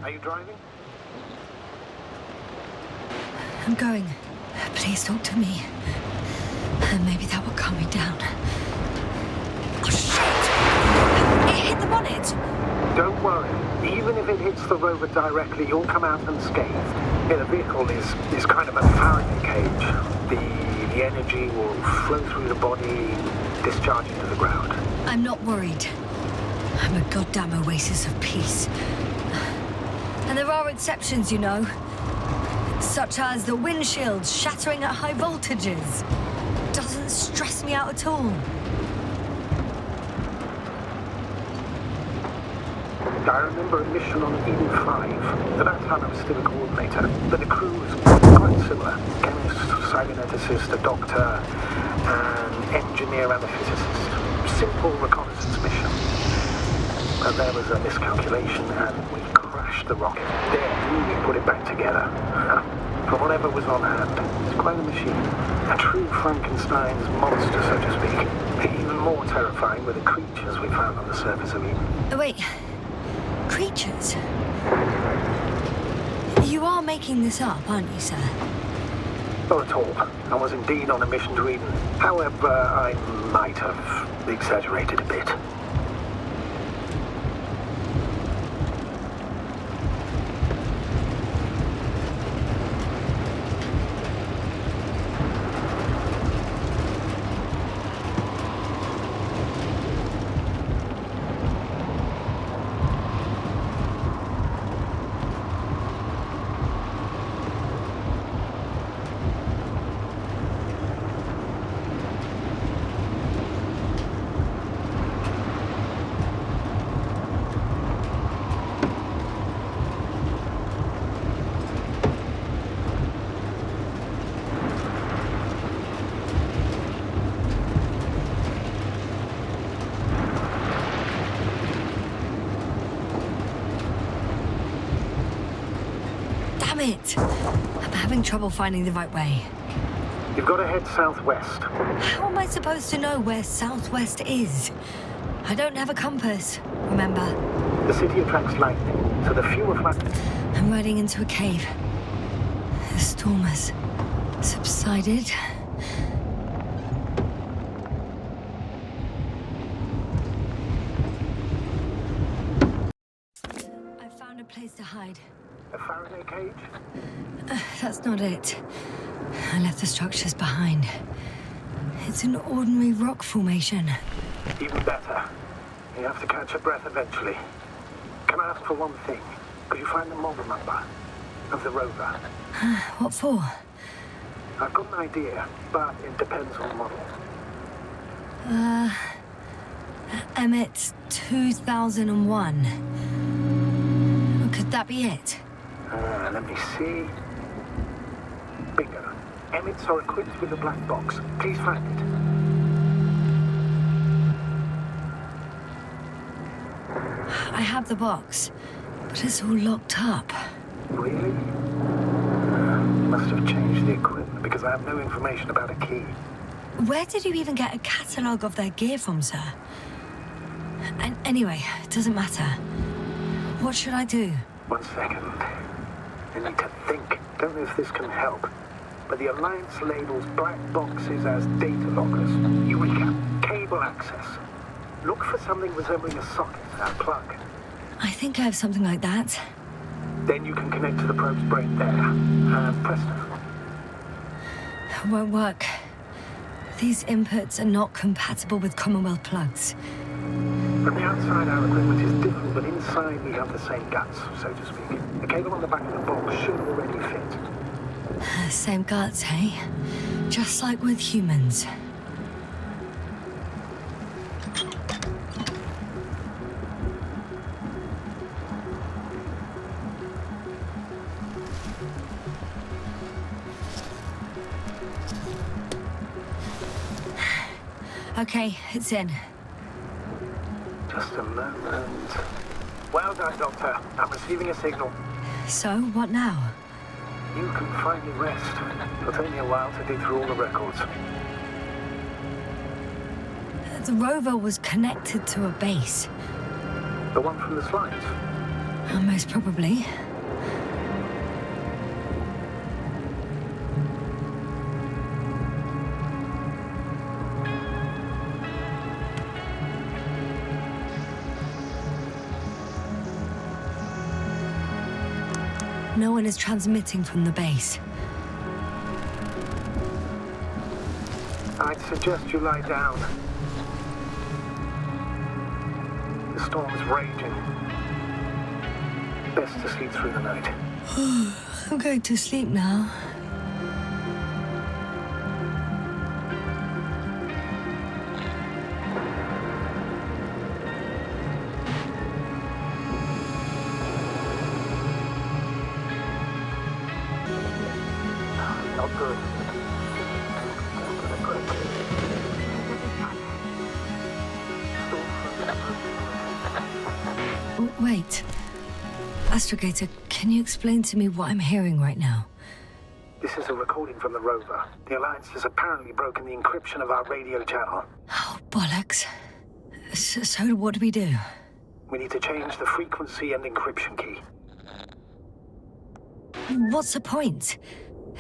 Are you driving? I'm going. Please talk to me. Maybe that will calm me down. Oh, shit! It hit the bonnet! Don't worry. Even if it hits the rover directly, you'll come out unscathed. Yeah, the vehicle is kind of a Faraday cage. The energy will flow through the body, discharge into the ground. I'm not worried. I'm a goddamn oasis of peace. And there are exceptions, you know. Such as the windshield shattering at high voltages. Doesn't stress me out at all. I remember a mission on Eden 5. At that time I was still a coordinator, but the crew was quite similar. Chemist, cyberneticist, a doctor, an engineer and a physicist. Simple reconnaissance mission. But there was a miscalculation and we crashed the rocket. Then we put it back together. From whatever was on hand. It's quite a machine. A true Frankenstein's monster, so to speak. Even more terrifying were the creatures we found on the surface of Eden. Oh, wait. Creatures? You are making this up, aren't you, sir? Not at all. I was indeed on a mission to Eden. However, I might have exaggerated a bit. It. I'm having trouble finding the right way. You've got to head southwest. How am I supposed to know where southwest is? I don't have a compass, remember? The city attracts lightning, so the fewer flat... I'm riding into a cave. The storm has subsided. I found a place to hide. A Faraday cage? That's not it. I left the structures behind. It's an ordinary rock formation. Even better. You have to catch your breath eventually. Can I ask for one thing? Could you find the model number of the rover? What for? I've got an idea, but it depends on the model. Emmett 2001. Could that be it? Let me see. Bingo. Emmets are equipped with a black box. Please find it. I have the box, but it's all locked up. Really? Must have changed the equipment because I have no information about a key. Where did you even get a catalogue of their gear from, sir? And anyway, it doesn't matter. What should I do? 1 second. I need to think. Don't know if this can help. But the Alliance labels black boxes as data lockers. Eureka. Cable access. Look for something resembling a socket, a plug. I think I have something like that. Then you can connect to the probe's brain there. Presto. Won't work. These inputs are not compatible with Commonwealth plugs. From the outside, our equipment is different, but inside we have the same guts, so to speak. The cable on the back of the box should already fit. Same guts, hey? Just like with humans. Okay, it's in. Just a moment. Well done, Doctor. I'm receiving a signal. So, what now? You can finally rest. It'll take me a while to dig through all the records. The rover was connected to a base. The one from the slides? Most probably. No one is transmitting from the base. I'd suggest you lie down. The storm is raging. Best to sleep through the night. I'm going to sleep now. Not good. Oh, wait. Astrogator, can you explain to me what I'm hearing right now? This is a recording from the rover. The Alliance has apparently broken the encryption of our radio channel. Oh, bollocks. So what do we do? We need to change the frequency and encryption key. What's the point?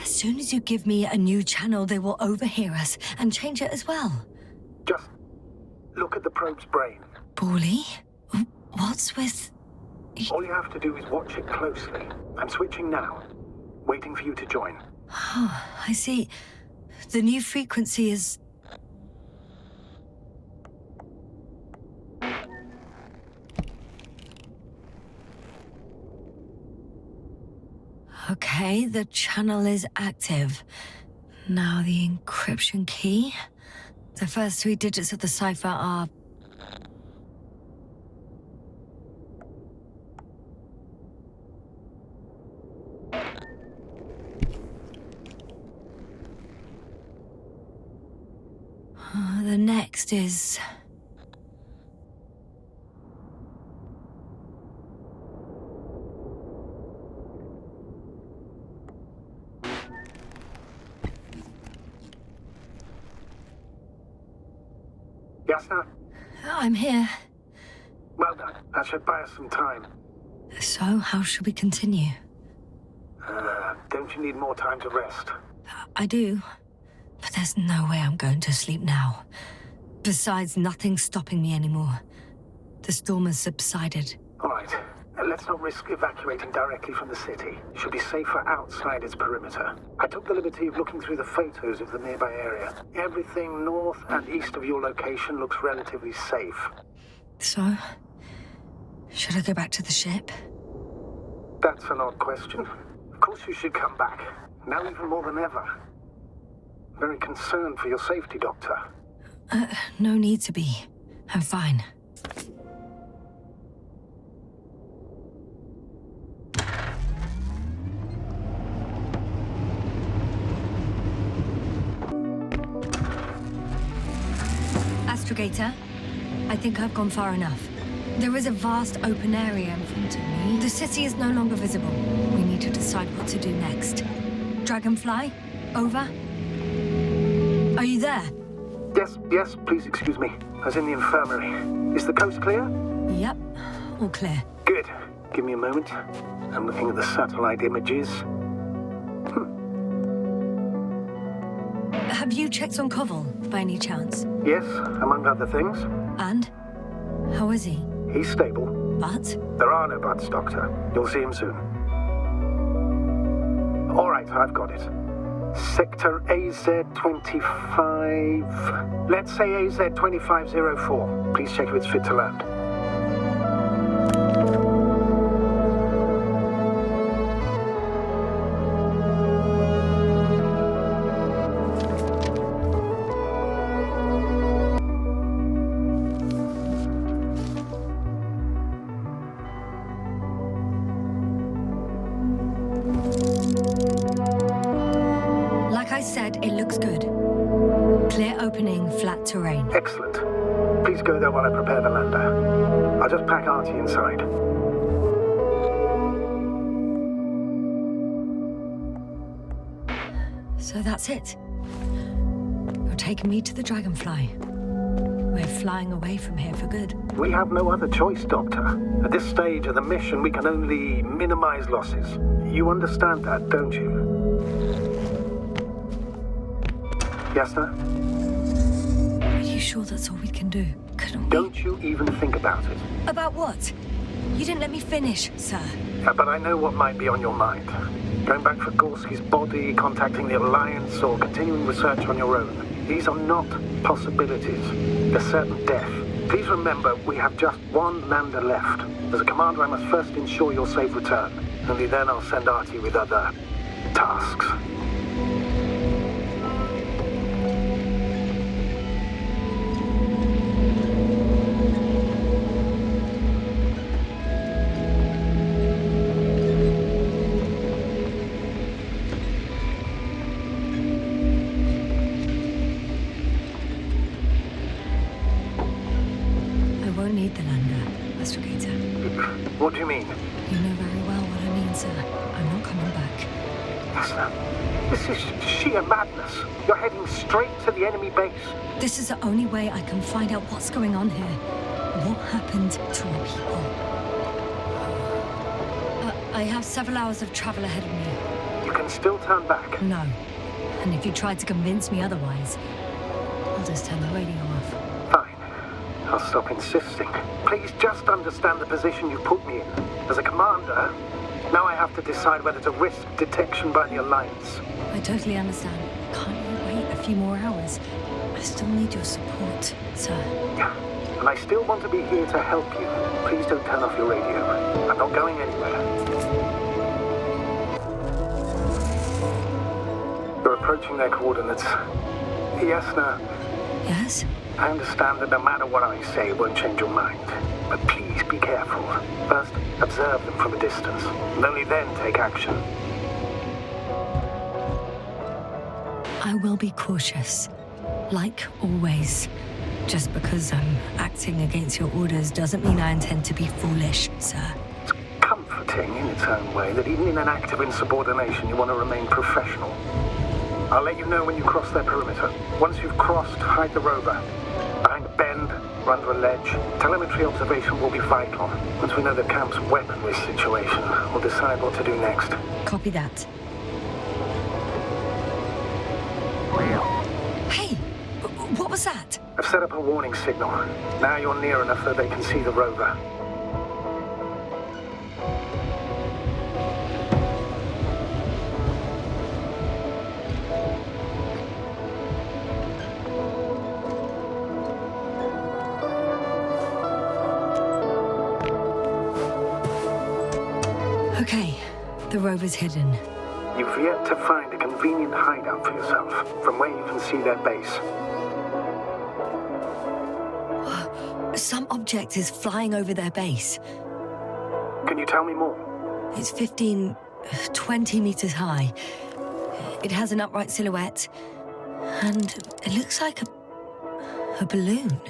As soon as you give me a new channel, they will overhear us and change it as well. Just look at the probe's brain. Bally? What's with... All you have to do is watch it closely. I'm switching now. Waiting for you to join. Oh, I see. The new frequency is... Okay, the channel is active. Now the encryption key. The first 3 digits of the cipher are... The next is... Yes, sir? I'm here. Well done. That should buy us some time. So, how should we continue? Don't you need more time to rest? I do. But there's no way I'm going to sleep now. Besides, nothing's stopping me anymore. The storm has subsided. All right. Let's not risk evacuating directly from the city. It should be safer outside its perimeter. I took the liberty of looking through the photos of the nearby area. Everything north and east of your location looks relatively safe. So, should I go back to the ship? That's an odd question. Of course you should come back. Now even more than ever. Very concerned for your safety, Doctor. No need to be. I'm fine. Astrogator, I think I've gone far enough. There is a vast open area in front of me. The city is no longer visible. We need to decide what to do next. Dragonfly, over. Are you there? Yes, please excuse me. I was in the infirmary. Is the coast clear? Yep, all clear. Good. Give me a moment. I'm looking at the satellite images. Have you checked on Koval, by any chance? Yes, among other things. And? How is he? He's stable. But? There are no buts, Doctor. You'll see him soon. All right, I've got it. Sector AZ-25... Let's say AZ-2504. Please check if it's fit to land. It looks good. Clear opening, flat terrain. Excellent. Please go there while I prepare the lander. I'll just pack Artie inside. So that's it. You're taking me to the Dragonfly. We're flying away from here for good. We have no other choice, Doctor. At this stage of the mission, we can only minimize losses. You understand that, don't you? Yes, sir? Are you sure that's all we can do? Couldn't we? Don't you even think about it. About what? You didn't let me finish, sir. But I know what might be on your mind. Going back for Gorski's body, contacting the Alliance, or continuing research on your own. These are not possibilities. They're certain death. Please remember, we have just one lander left. As a commander, I must first ensure your safe return. Only then I'll send Artie with other tasks. What do you mean? You know very well what I mean, sir. I'm not coming back. Esther, this is sheer madness. You're heading straight to the enemy base. This is the only way I can find out what's going on here. What happened to our people? I have several hours of travel ahead of me. You can still turn back. No. And if you try to convince me otherwise, I'll just turn the radio off. Fine. I'll stop insisting. Please just understand the position you put me in. As a commander, now I have to decide whether to risk detection by the Alliance. I totally understand. Can't you wait a few more hours? I still need your support, sir. Yeah. And I still want to be here to help you. Please don't turn off your radio. I'm not going anywhere. We're approaching their coordinates. Yes, no. Yes? I understand that no matter what I say, it won't change your mind. But please be careful. First, observe them from a distance, and only then take action. I will be cautious. Like always. Just because I'm acting against your orders doesn't mean I intend to be foolish, sir. It's comforting in its own way that even in an act of insubordination, you want to remain professional. I'll let you know when you cross their perimeter. Once you've crossed, hide the rover. Behind a bend, or under a ledge. Telemetry observation will be vital. Once we know the camp's weaponry situation, we'll decide what to do next. Copy that. Hey! What was that? I've set up a warning signal. Now you're near enough that they can see the rover. Okay, the rover's hidden. You've yet to find a convenient hideout for yourself, from where you can see their base. Some object is flying over their base. Can you tell me more? It's 15, 20 meters high. It has an upright silhouette, and it looks like a balloon.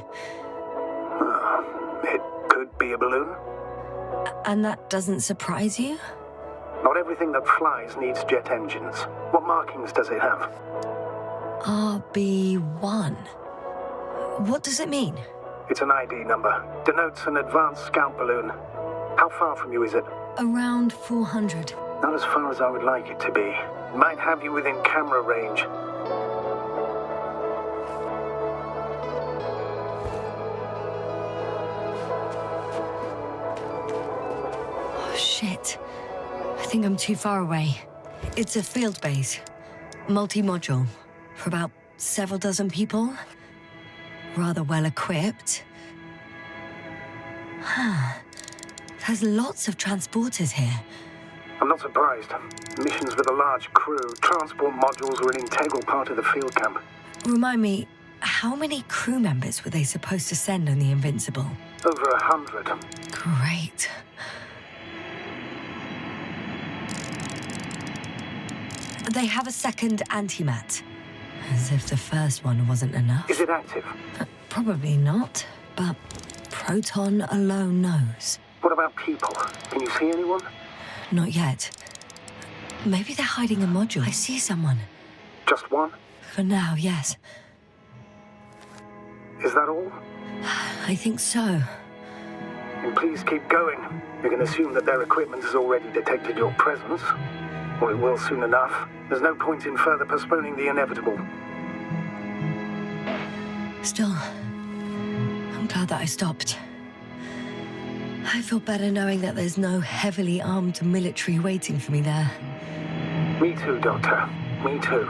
It could be a balloon. And that doesn't surprise you? Not everything that flies needs jet engines. What markings does it have? RB1. What does it mean? It's an ID number. Denotes an advanced scout balloon. How far from you is it? Around 400. Not as far as I would like it to be. It might have you within camera range. Oh, shit. I think I'm too far away. It's a field base. Multi-module. For about several dozen people. Rather well equipped. There's lots of transporters here. I'm not surprised. Missions with a large crew, transport modules were an integral part of the field camp. Remind me, how many crew members were they supposed to send on the Invincible? Over 100. Great. They have a second antimat. As if the first one wasn't enough. Is it active? Probably not, but Proton alone knows. What about people? Can you see anyone? Not yet. Maybe they're hiding a module. I see someone. Just one? For now, yes. Is that all? I think so. And please keep going. You can assume that their equipment has already detected your presence. Or it will soon enough. There's no point in further postponing the inevitable. Still, I'm glad that I stopped. I feel better knowing that there's no heavily armed military waiting for me there. Me too, Doctor. Me too.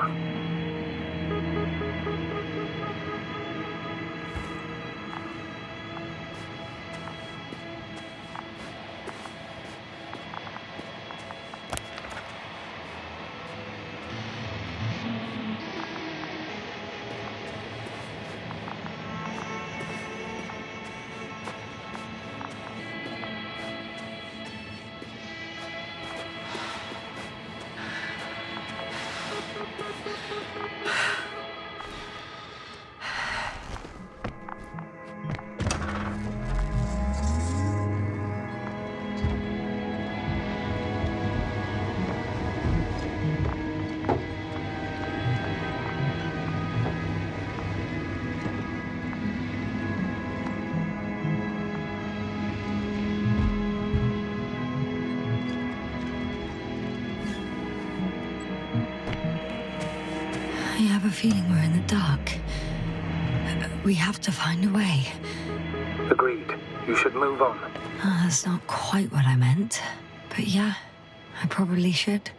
I have a feeling we're in the dark. We have to find a way. Agreed. You should move on. That's not quite what I meant. But yeah, I probably should.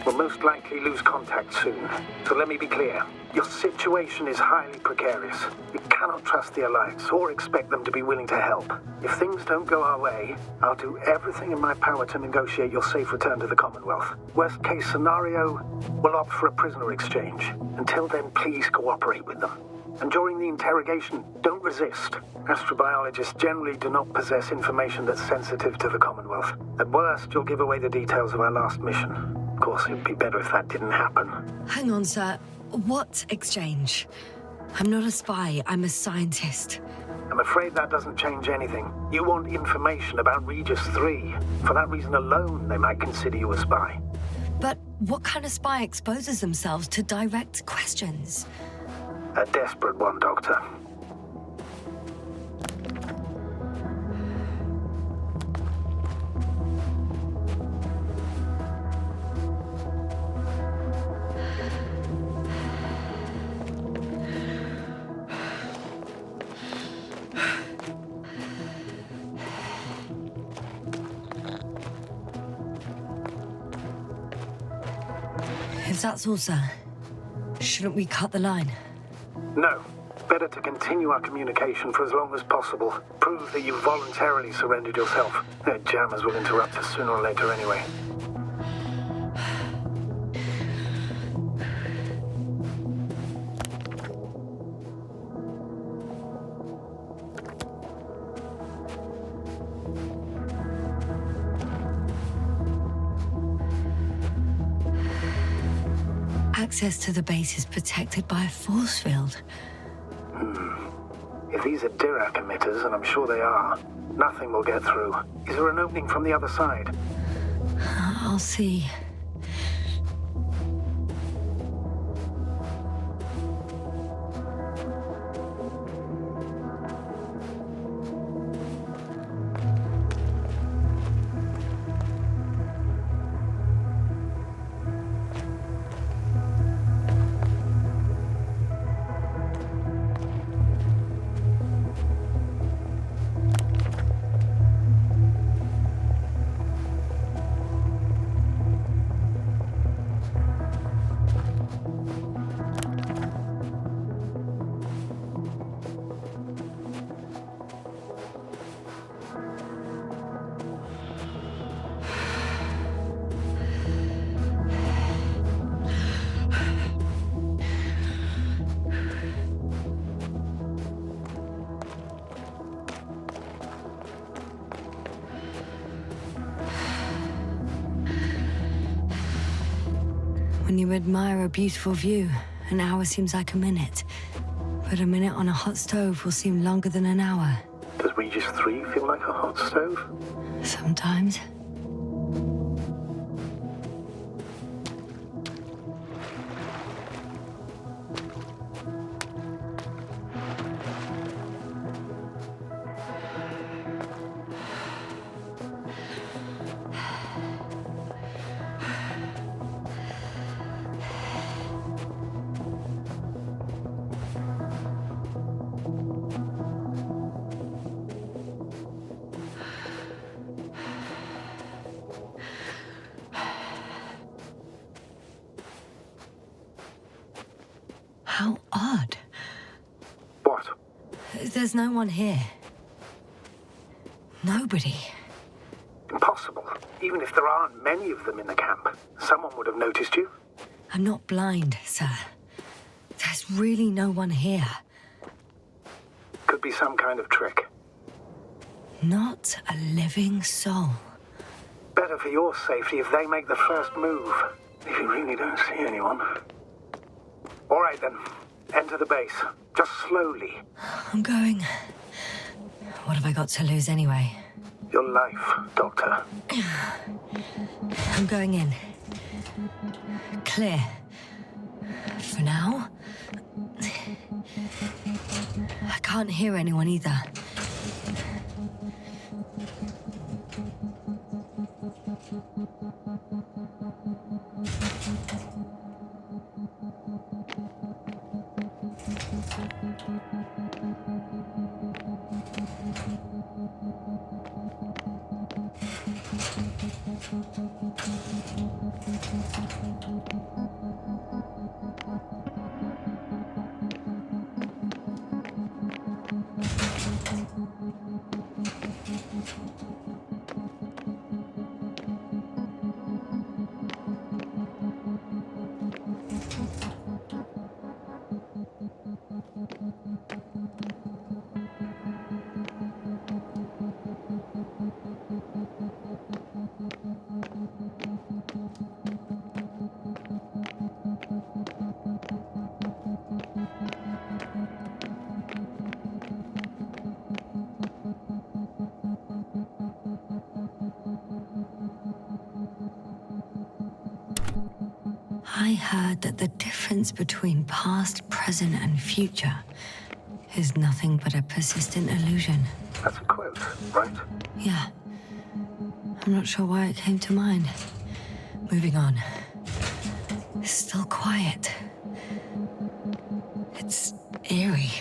We'll most likely lose contact soon. So let me be clear. Your situation is highly precarious. You cannot trust the Alliance or expect them to be willing to help. If things don't go our way, I'll do everything in my power to negotiate your safe return to the Commonwealth. Worst case scenario, we'll opt for a prisoner exchange. Until then, please cooperate with them. And during the interrogation, don't resist. Astrobiologists generally do not possess information that's sensitive to the Commonwealth. At worst, you'll give away the details of our last mission. Of course, it'd be better if that didn't happen. Hang on, sir. What exchange? I'm not a spy, I'm a scientist. I'm afraid that doesn't change anything. You want information about Rегіс III. For that reason alone, they might consider you a spy. But what kind of spy exposes themselves to direct questions? A desperate one, Doctor. If that's all, sir, shouldn't we cut the line? No. Better to continue our communication for as long as possible. Prove that you voluntarily surrendered yourself. Their jammers will interrupt us sooner or later anyway. Access to the base is protected by a force field. If these are Dirac emitters, and I'm sure they are, nothing will get through. Is there an opening from the other side? I'll see. When you admire a beautiful view, an hour seems like a minute. But a minute on a hot stove will seem longer than an hour. Does Regis III feel like a hot stove? Sometimes. How odd. What? There's no one here. Nobody. Impossible. Even if there aren't many of them in the camp, someone would have noticed you. I'm not blind, sir. There's really no one here. Could be some kind of trick. Not a living soul. Better for your safety if they make the first move. If you really don't see anyone. All right then. Enter the base. Just slowly. I'm going. What have I got to lose anyway? Your life, Doctor. I'm going in. Clear. For now. I can't hear anyone either. I heard that the difference between past, present, and future is nothing but a persistent illusion. That's a quote, right? Yeah. I'm not sure why it came to mind. Moving on. It's still quiet. It's eerie.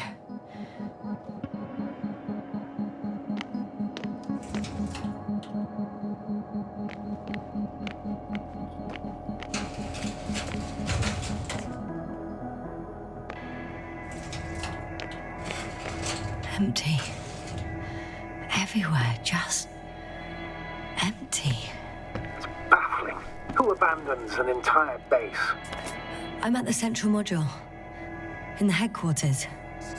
Empty. Everywhere, just empty. It's baffling. Who abandons an entire base? I'm at the central module. In the headquarters.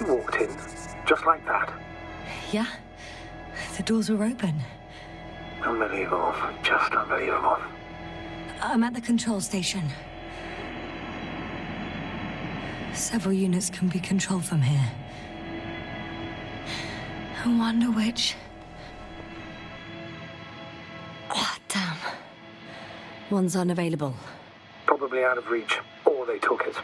You walked in, just like that. Yeah? The doors were open. Unbelievable. Just unbelievable. I'm at the control station. Several units can be controlled from here. I wonder which... Oh, damn. One's unavailable. Probably out of reach, or they took it.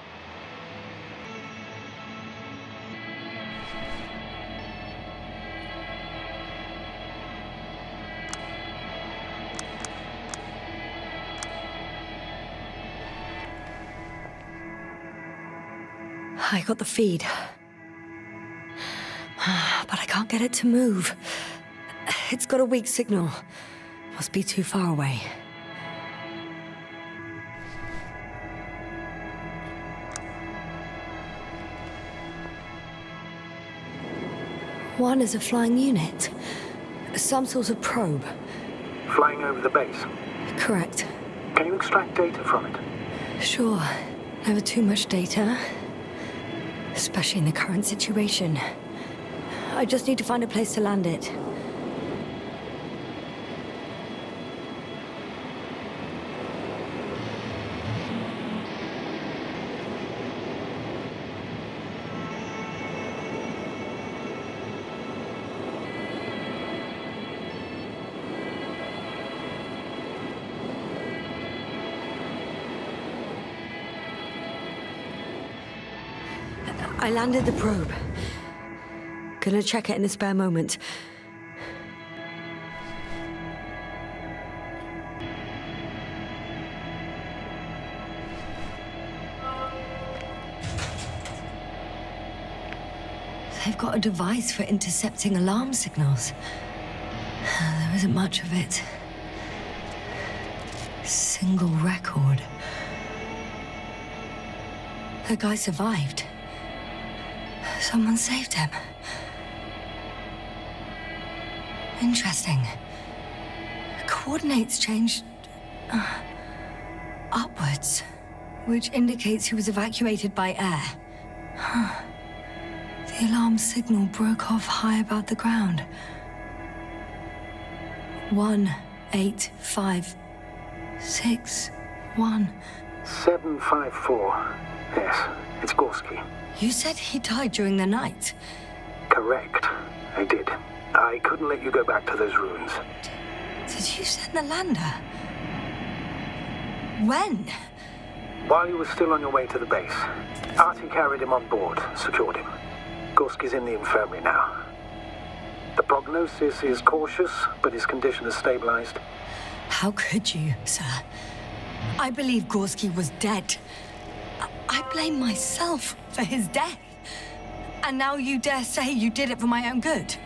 I got the feed. But I can't get it to move. It's got a weak signal. Must be too far away. One is a flying unit. Some sort of probe. Flying over the base. Correct. Can you extract data from it? Sure. Never too much data. Especially in the current situation. I just need to find a place to land it. I landed the probe. Gonna check it in a spare moment. They've got a device for intercepting alarm signals. There isn't much of it. Single record. The guy survived. Someone saved him. Interesting. Coordinates changed upwards, which indicates he was evacuated by air. Huh. The alarm signal broke off high above the ground. 18561. 754. Yes, it's Gorski. You said he died during the night. Correct. I did. I couldn't let you go back to those ruins. Did you send the lander? When? While you were still on your way to the base, Artie carried him on board, secured him. Gorski's in the infirmary now. The prognosis is cautious, but his condition has stabilized. How could you, sir? I believe Gorski was dead. I blame myself for his death. And now you dare say you did it for my own good?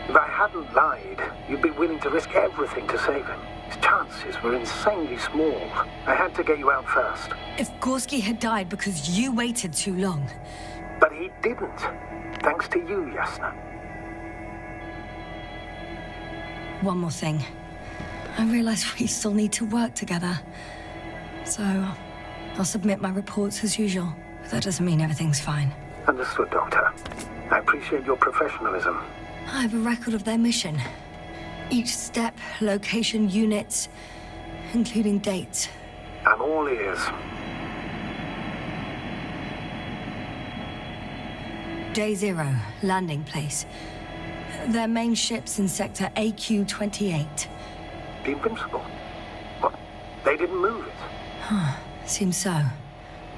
If I hadn't lied, you'd be willing to risk everything to save him. His chances were insanely small. I had to get you out first. If Gorski had died because you waited too long... But he didn't. Thanks to you, Yasna. One more thing. I realize we still need to work together. So, I'll submit my reports as usual. But that doesn't mean everything's fine. Understood, Doctor. I appreciate your professionalism. I have a record of their mission. Each step, location, units, including dates. I'm all ears. Day 0, landing place. Their main ship's in sector AQ-28. The Invincible? What? They didn't move it? Huh, seems so.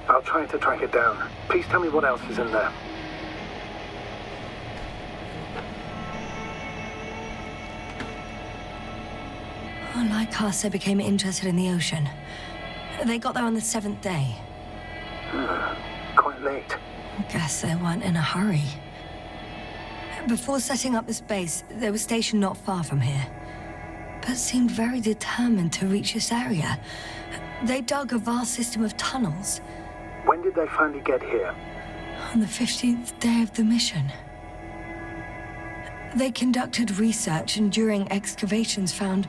I'll try to track it down. Please tell me what else is in there. Like us, they became interested in the ocean. They got there on the 7th day. Quite late. Guess they weren't in a hurry. Before setting up this base, they were stationed not far from here, but seemed very determined to reach this area. They dug a vast system of tunnels. When did they finally get here? On the 15th day of the mission. They conducted research and during excavations found,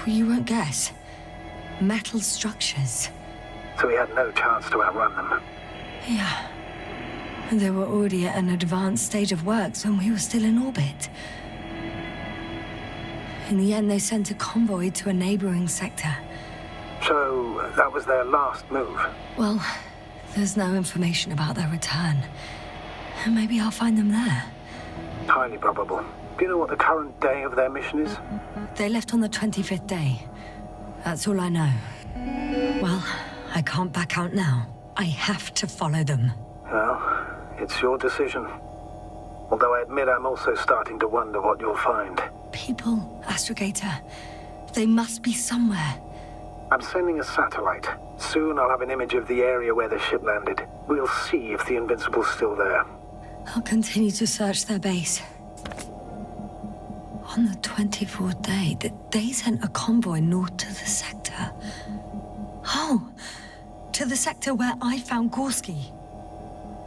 you won't guess, metal structures. So we had no chance to outrun them. Yeah. They were already at an advanced stage of works when we were still in orbit. In the end, they sent a convoy to a neighboring sector. So that was their last move? Well, there's no information about their return. Maybe I'll find them there. Highly probable. Do you know what the current day of their mission is? They left on the 25th day. That's all I know. Well, I can't back out now. I have to follow them. Well, it's your decision. Although I admit I'm also starting to wonder what you'll find. People, Astrogator. They must be somewhere. I'm sending a satellite. Soon I'll have an image of the area where the ship landed. We'll see if the Invincible's still there. I'll continue to search their base. On the 24th day, they sent a convoy north to the sector. Oh, to the sector where I found Gorski.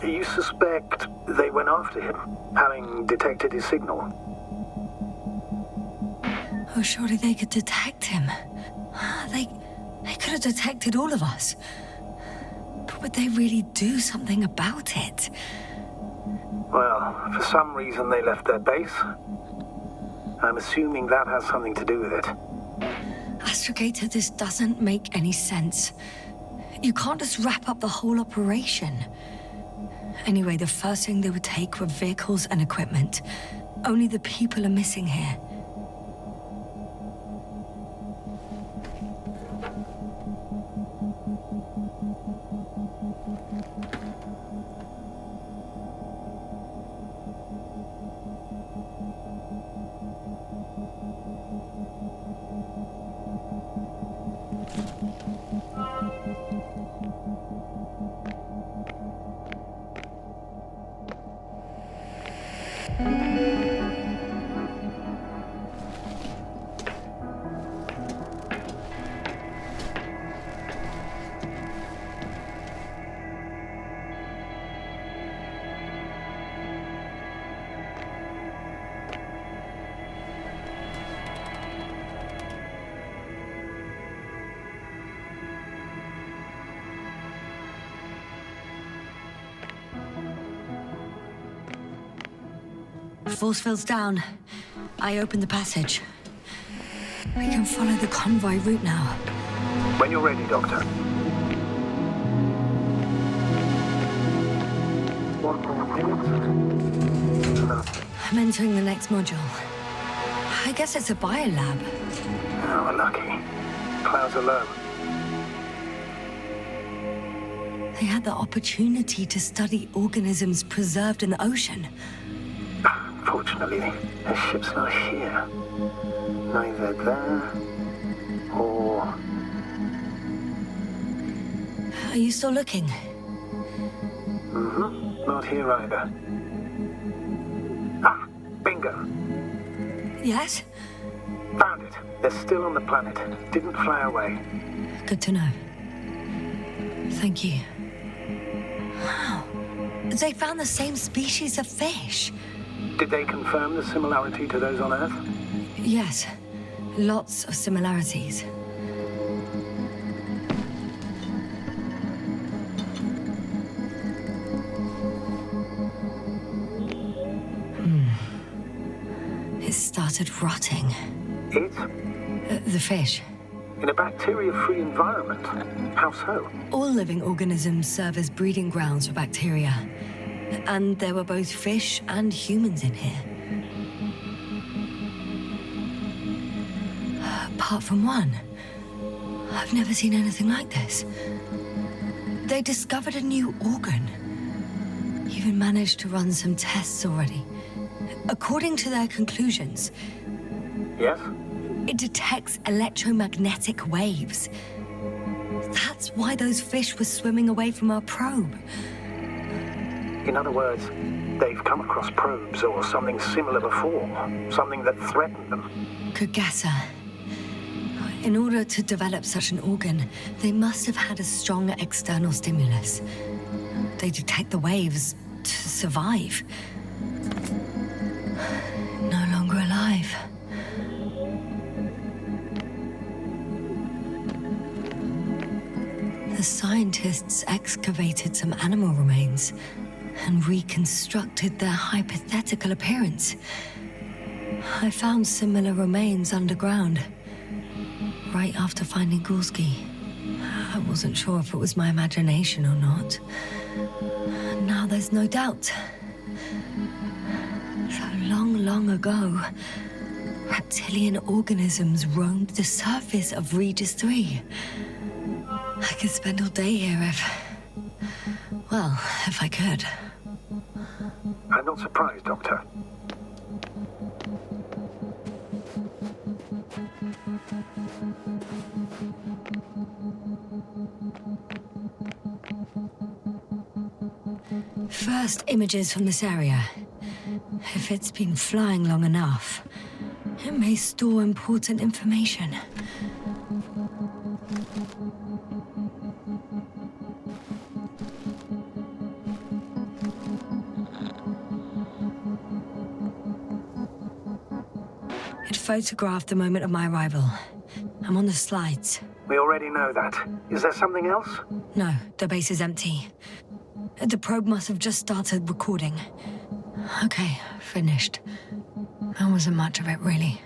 You suspect they went after him, having detected his signal? Oh, surely they could detect him. They could have detected all of us. But would they really do something about it? Well, for some reason they left their base. I'm assuming that has something to do with it. Astrogator, this doesn't make any sense. You can't just wrap up the whole operation. Anyway, the first thing they would take were vehicles and equipment. Only the people are missing here. Force field's down. I opened the passage. We can follow the convoy route now. When you're ready, Doctor. One more minute. Nothing. I'm entering the next module. I guess it's a biolab. Oh, we're lucky. Clouds are low. They had the opportunity to study organisms preserved in the ocean. Fortunately, the ship's not here. Neither there or... Are you still looking? Mm-hmm. Not here either. Ah, bingo. Yes? Found it. They're still on the planet. Didn't fly away. Good to know. Thank you. Wow. They found the same species of fish. Did they confirm the similarity to those on Earth? Yes. Lots of similarities. It started rotting. It? The fish. In a bacteria-free environment? How so? All living organisms serve as breeding grounds for bacteria. And there were both fish and humans in here. Apart from one, I've never seen anything like this. They discovered a new organ. Even managed to run some tests already. According to their conclusions, Yes? it detects electromagnetic waves. That's why those fish were swimming away from our probe. In other words, they've come across probes or something similar before. Something that threatened them. Good guesser. In order to develop such an organ, they must have had a strong external stimulus. They detect the waves to survive. No longer alive. The scientists excavated some animal remains and reconstructed their hypothetical appearance. I found similar remains underground, right after finding Gorski. I wasn't sure if it was my imagination or not. Now there's no doubt. So long ago, reptilian organisms roamed the surface of Regis III. I could spend all day here if I could. I'm not surprised, Doctor. First images from this area. If it's been flying long enough, it may store important information. It photographed the moment of my arrival. I'm on the slides. We already know that. Is there something else? No, the base is empty. The probe must have just started recording. Okay, finished. There wasn't much of it, really.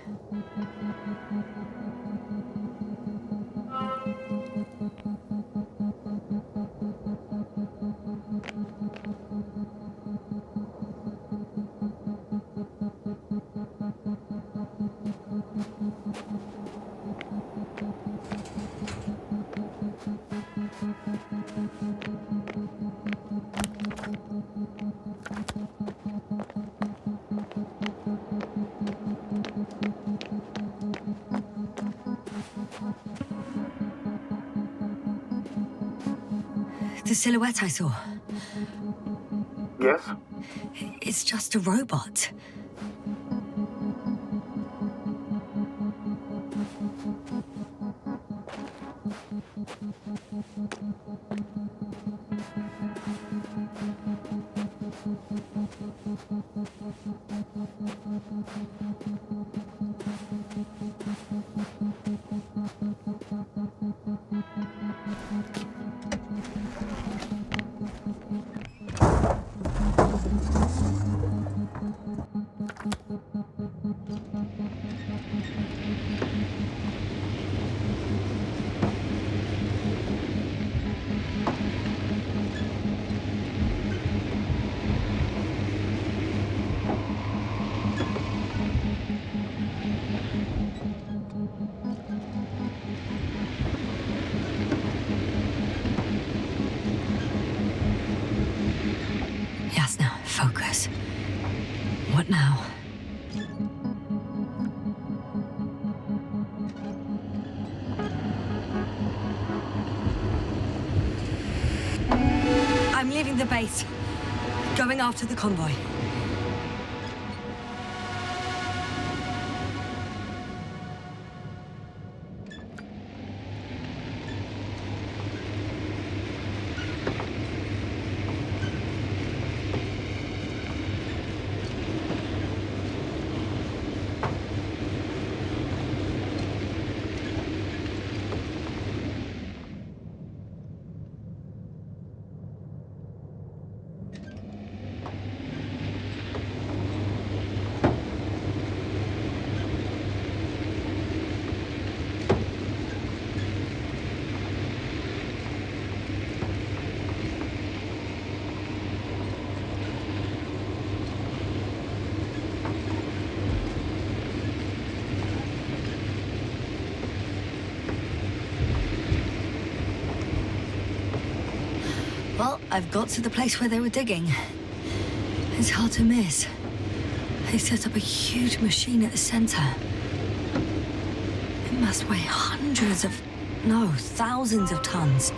The silhouette I saw. Yes? It's just a robot. Yes, now, focus. What now? I'm leaving the base. Going after the convoy. Well, I've got to the place where they were digging. It's hard to miss. They set up a huge machine at the center. It must weigh thousands of tons.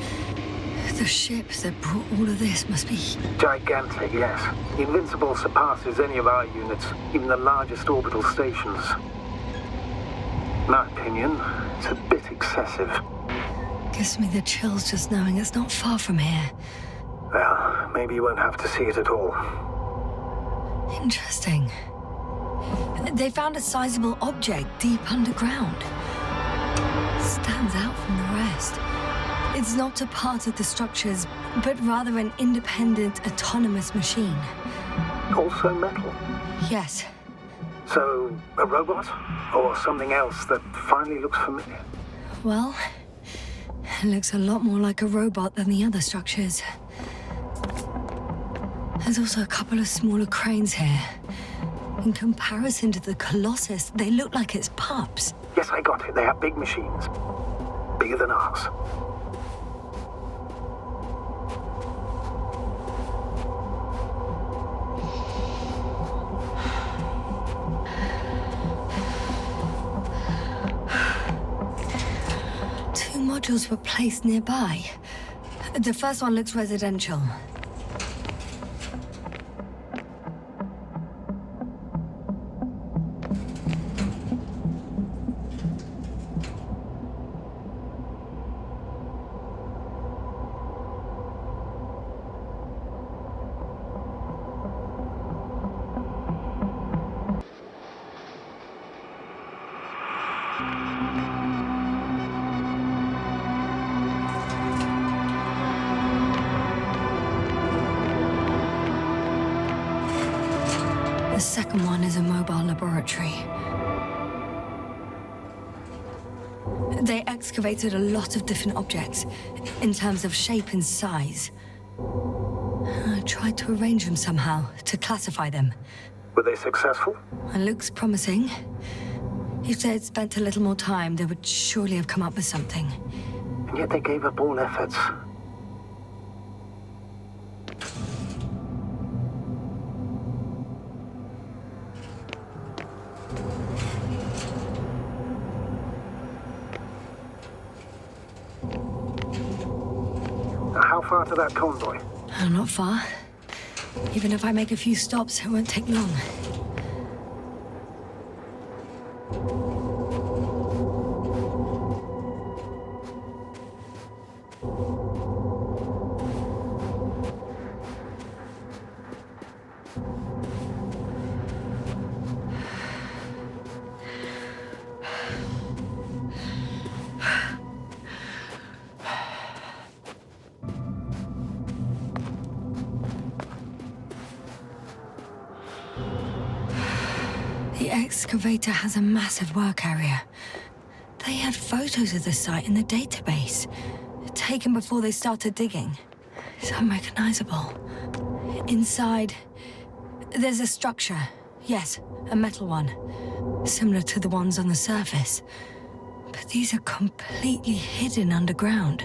The ship that brought all of this must be... Gigantic, yes. The Invincible surpasses any of our units, even the largest orbital stations. In my opinion, it's a bit excessive. Gives me the chills just knowing it's not far from here. Well, maybe you won't have to see it at all. Interesting. They found a sizable object deep underground. Stands out from the rest. It's not a part of the structures, but rather an independent, autonomous machine. Also metal? Yes. So, a robot? Or something else that finally looks familiar? Well, it looks a lot more like a robot than the other structures. There's also a couple of smaller cranes here. In comparison to the Colossus, they look like it's pups. Yes, I got it. They are big machines. Bigger than ours. Two modules were placed nearby. The first one looks residential. The second one is a mobile laboratory. They excavated a lot of different objects in terms of shape and size. I tried to arrange them somehow, to classify them. Were they successful? It looks promising. If they had spent a little more time, they would surely have come up with something. And yet they gave up all efforts. How far to that convoy? Not far. Even if I make a few stops, it won't take long. The excavator has a massive work area. They had photos of the site in the database, taken before they started digging. It's unrecognizable. Inside, there's a structure. Yes, a metal one, similar to the ones on the surface. But these are completely hidden underground.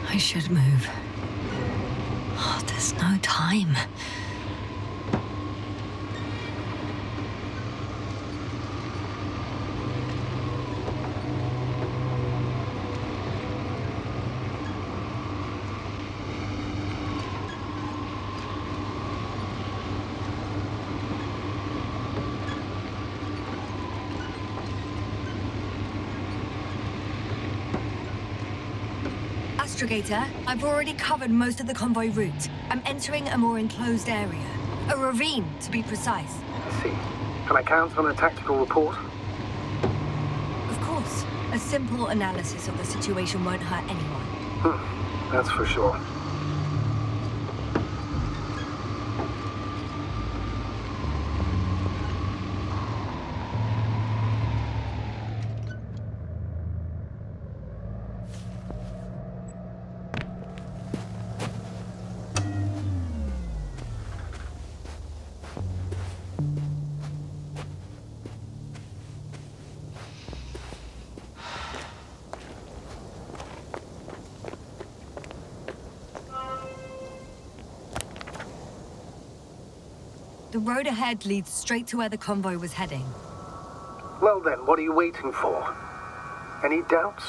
I should move. Oh, there's no time. Astrogator, I've already covered most of the convoy route. I'm entering a more enclosed area. A ravine, to be precise. I see. Can I count on a tactical report? Of course. A simple analysis of the situation won't hurt anyone. That's for sure. The road ahead leads straight to where the convoy was heading. Well then, what are you waiting for? Any doubts?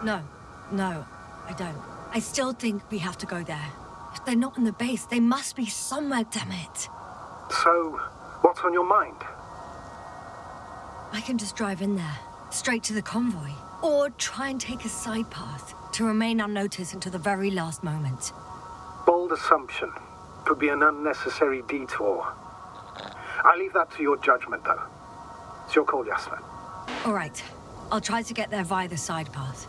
No, I don't. I still think we have to go there. If they're not in the base, they must be somewhere, damn it. So, what's on your mind? I can just drive in there, straight to the convoy. Or try and take a side path to remain unnoticed until the very last moment. Bold assumption. Could be an unnecessary detour. I leave that to your judgment, though. It's your call, Jasper. All right. I'll try to get there via the side path.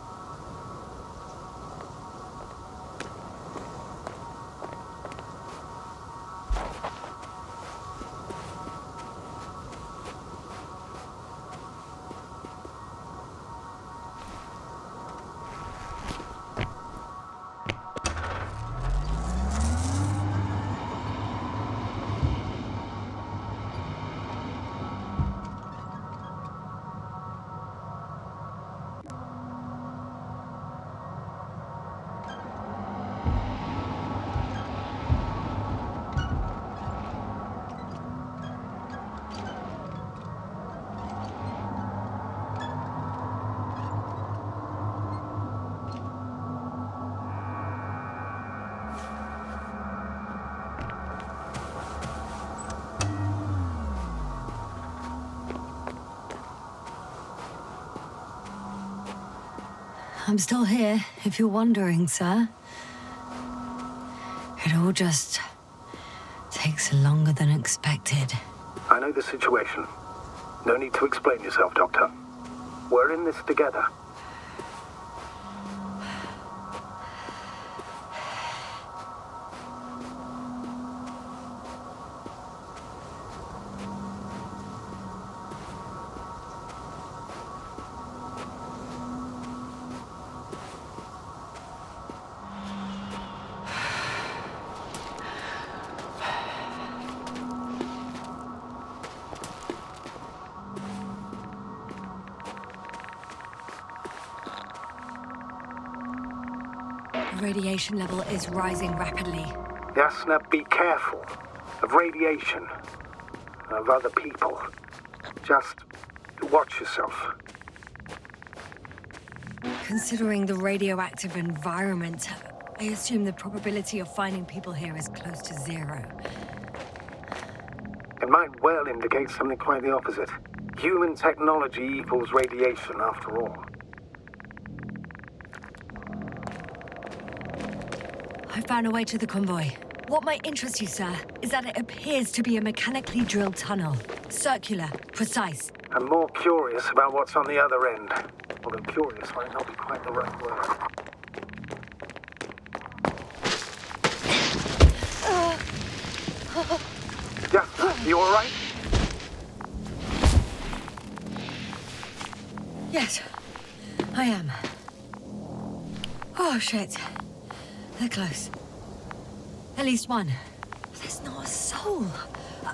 I'm still here, if you're wondering, sir. It all just longer than expected. I know the situation. No need to explain yourself, Doctor. We're in this together. Radiation level is rising rapidly. Yasna, be careful of radiation, of other people. Just watch yourself. Considering the radioactive environment, I assume the probability of finding people here is close to zero. It might well indicate something quite the opposite. Human technology equals radiation, after all. I found a way to the convoy. What might interest you, sir, is that it appears to be a mechanically drilled tunnel. Circular, precise. I'm more curious about what's on the other end. Although curious might not be quite the right word. Yeah, you all right? Yes, I am. Oh, shit. They're close. At least one. There's not a soul.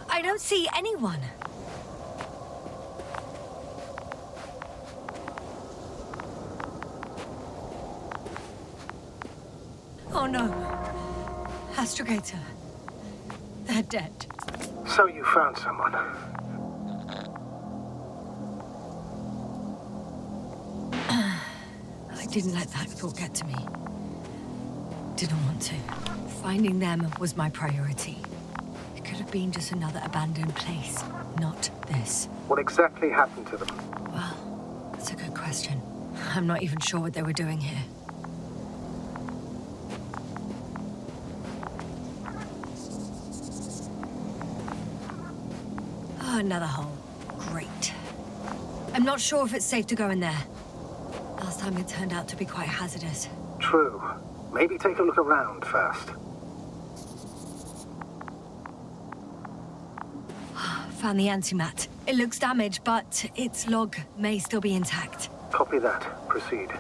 I don't see anyone. Oh no. Astrogator. They're dead. So you found someone. I didn't let that thought get to me. Didn't want to. Finding them was my priority. It could have been just another abandoned place, not this. What exactly happened to them? Well, that's a good question. I'm not even sure what they were doing here. Oh, another hole. Great. I'm not sure if it's safe to go in there. Last time it turned out to be quite hazardous. True. Maybe take a look around first. Found the antimat. It looks damaged, but its log may still be intact. Copy that. Proceed.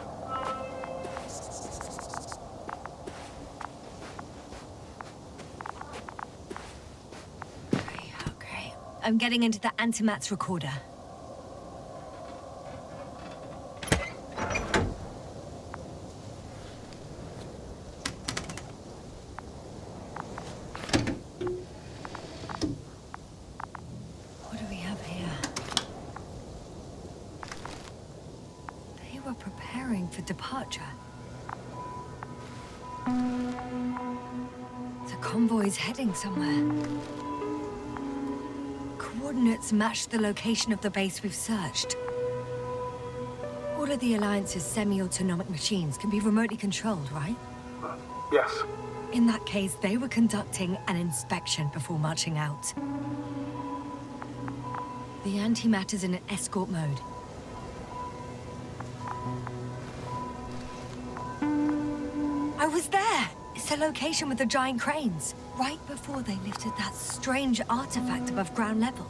Okay. I'm getting into the antimat's recorder. For departure. The convoy's heading somewhere. Coordinates match the location of the base we've searched. All of the Alliance's semi-autonomic machines can be remotely controlled, right? Yes. In that case, they were conducting an inspection before marching out. The antimatter's in an escort mode. I was there! It's the location with the giant cranes. Right before they lifted that strange artifact above ground level.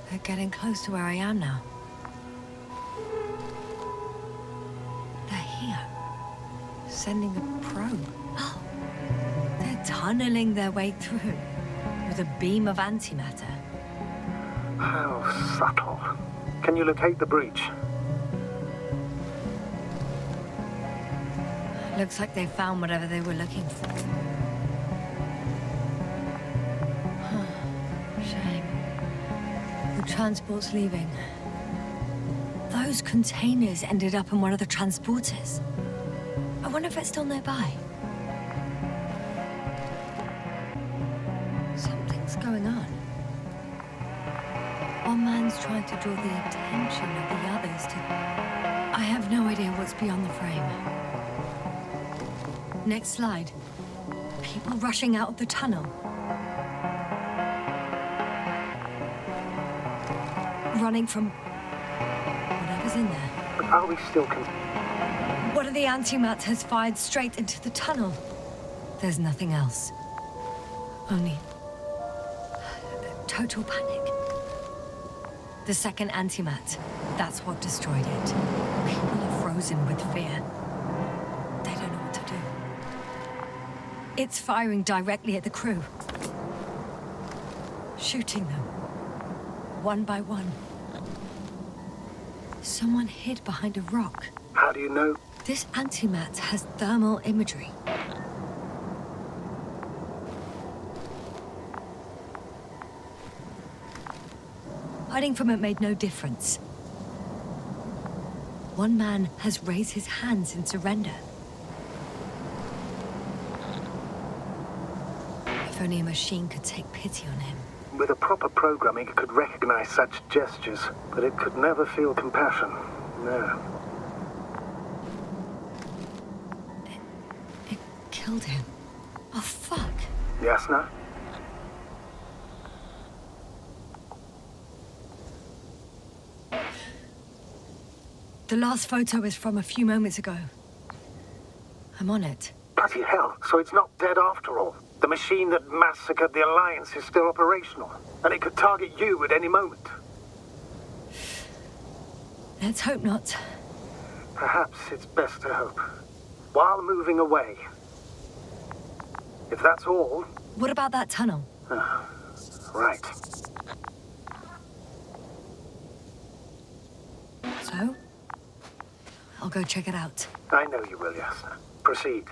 They're getting close to where I am now. They're here. Sending a probe. Oh, they're tunneling their way through. With a beam of antimatter. How subtle. Can you locate the breach? Looks like they found whatever they were looking for. Shame. The transport's leaving. Those containers ended up in one of the transporters. I wonder if it's still nearby. Something's going on. One man's trying to draw the attention of the others to... I have no idea what's beyond the frame. Next slide. People rushing out of the tunnel. Running from whatever's in there. But are we still One of the antimats has fired straight into the tunnel. There's nothing else. Only total panic. The second antimat, that's what destroyed it. People are frozen with fear. They don't know what to do. It's firing directly at the crew. Shooting them. One by one. Someone hid behind a rock. How do you know? This antimat has thermal imagery. Hiding from it made no difference. One man has raised his hands in surrender. If only a machine could take pity on him. With a proper programming, it could recognize such gestures, but it could never feel compassion. No. It killed him. Oh, fuck. Yasna? The last photo is from a few moments ago. I'm on it. Bloody hell, so it's not dead after all. The machine that massacred the Alliance is still operational, and it could target you at any moment. Let's hope not. Perhaps it's best to hope. While moving away. If that's all... What about that tunnel? Right. So? I'll go check it out. I know you will, Yasna. Proceed.